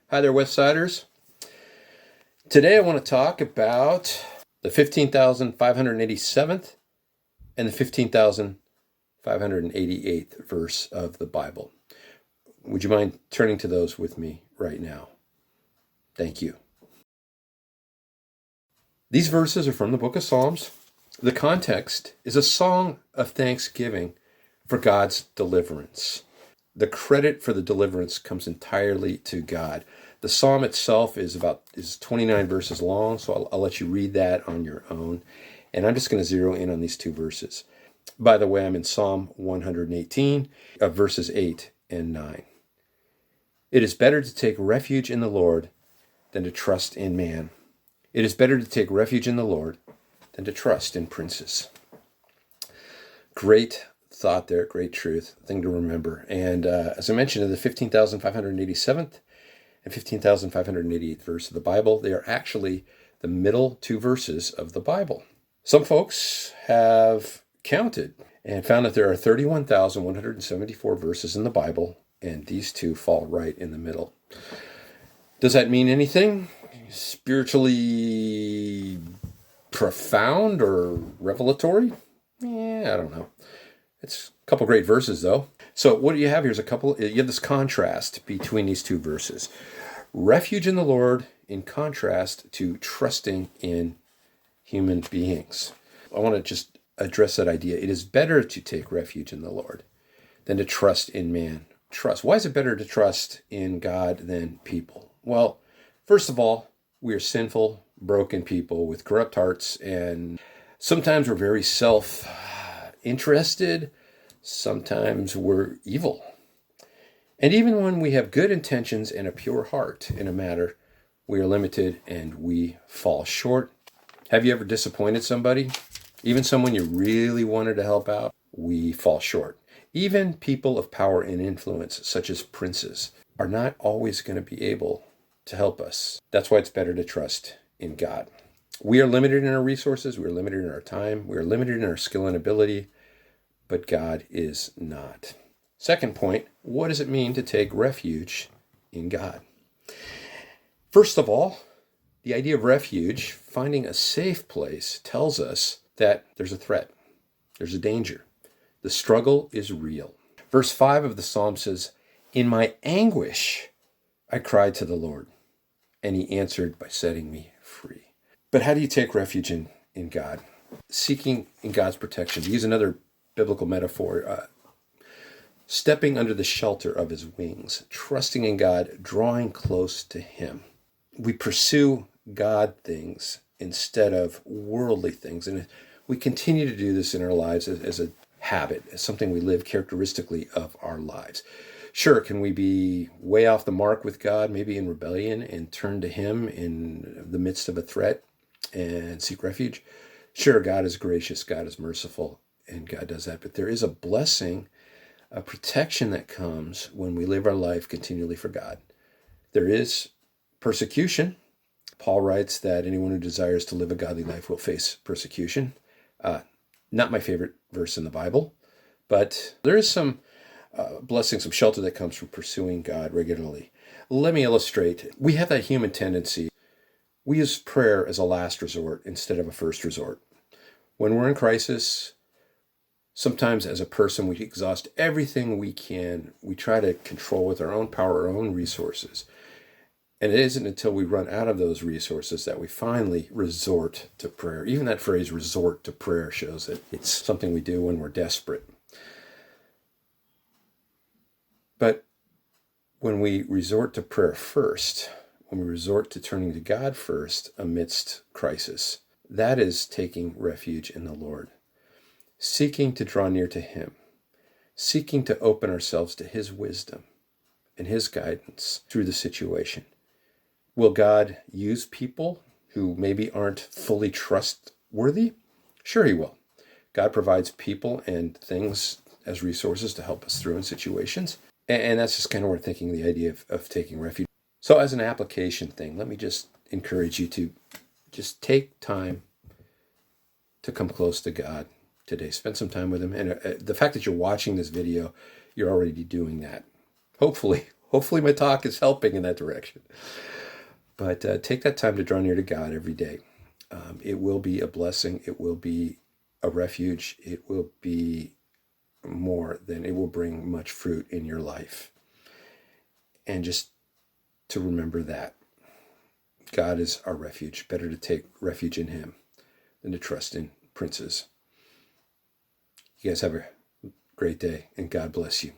Hi there, Westsiders. Today I want to talk about the 15,587th and the 15,588th verse of the Bible. Would you mind turning to those with me right now? Thank you. These verses are from the book of Psalms. The context is a song of thanksgiving for God's deliverance. The credit for the deliverance comes entirely to God. The psalm itself is 29 verses long, so I'll let you read that on your own. And I'm just going to zero in on these two verses. By the way, I'm in Psalm 118, verses 8 and 9. It is better to take refuge in the Lord than to trust in man. It is better to take refuge in the Lord than to trust in princes. Great thought there, great truth, thing to remember. And as I mentioned, in the 15,587th and 15,588th verse of the Bible, they are actually the middle two verses of the Bible. Some folks have counted and found that there are 31,174 verses in the Bible, and these two fall right in the middle. Does that mean anything spiritually profound or revelatory? Yeah, I don't know. It's a couple great verses, though. So what do you have here is you have this contrast between these two verses. Refuge in the Lord in contrast to trusting in human beings. I want to just address that idea. It is better to take refuge in the Lord than to trust in man. Trust. Why is it better to trust in God than people? Well, first of all, we are sinful, broken people with corrupt hearts, and sometimes we're very self-interested. Sometimes we're evil. And even when we have good intentions and a pure heart in a matter, we are limited and we fall short. Have you ever disappointed somebody? Even someone you really wanted to help out? We fall short. Even people of power and influence, such as princes, are not always going to be able to help us. That's why it's better to trust in God. We are limited in our resources. We are limited in our time. We are limited in our skill and ability, but God is not. Second point, what does it mean to take refuge in God? First of all, the idea of refuge, finding a safe place, tells us that there's a threat. There's a danger. The struggle is real. Verse 5 of the psalm says, "In my anguish, I cried to the Lord, and he answered by setting me free." But how do you take refuge in God? Seeking in God's protection. To use another biblical metaphor, stepping under the shelter of his wings, trusting in God, drawing close to him. We pursue God things instead of worldly things. And we continue to do this in our lives as a habit, as something we live characteristically of our lives. Sure, can we be way off the mark with God, maybe in rebellion, and turn to him in the midst of a threat and seek refuge? Sure, God is gracious, God is merciful, and God does that. But there is a blessing, a protection that comes when we live our life continually for God. There is persecution. Paul writes that anyone who desires to live a godly life will face persecution. Not my favorite verse in the Bible, but there is some blessing, some shelter that comes from pursuing God regularly. Let me illustrate. We have that human tendency. We use prayer as a last resort instead of a first resort. When we're in crisis, sometimes as a person, we exhaust everything we can. We try to control with our own power, our own resources. And it isn't until we run out of those resources that we finally resort to prayer. Even that phrase, resort to prayer, shows that it's something we do when we're desperate. But when we resort to prayer first, when we resort to turning to God first amidst crisis, that is taking refuge in the Lord. Seeking to draw near to him. Seeking to open ourselves to his wisdom and his guidance through the situation. Will God use people who maybe aren't fully trustworthy? Sure, he will. God provides people and things as resources to help us through in situations. And that's just kind of where we're thinking the idea of taking refuge. So as an application thing, let me just encourage you to just take time to come close to God today. Spend some time with him. And the fact that you're watching this video, you're already doing that. Hopefully Hopefully my talk is helping in that direction. But take that time to draw near to God every day. It will be a blessing. It will be a refuge. It will be more than it will bring much fruit in your life. And just to remember that God is our refuge. Better to take refuge in him than to trust in princes. You guys have a great day, and God bless you.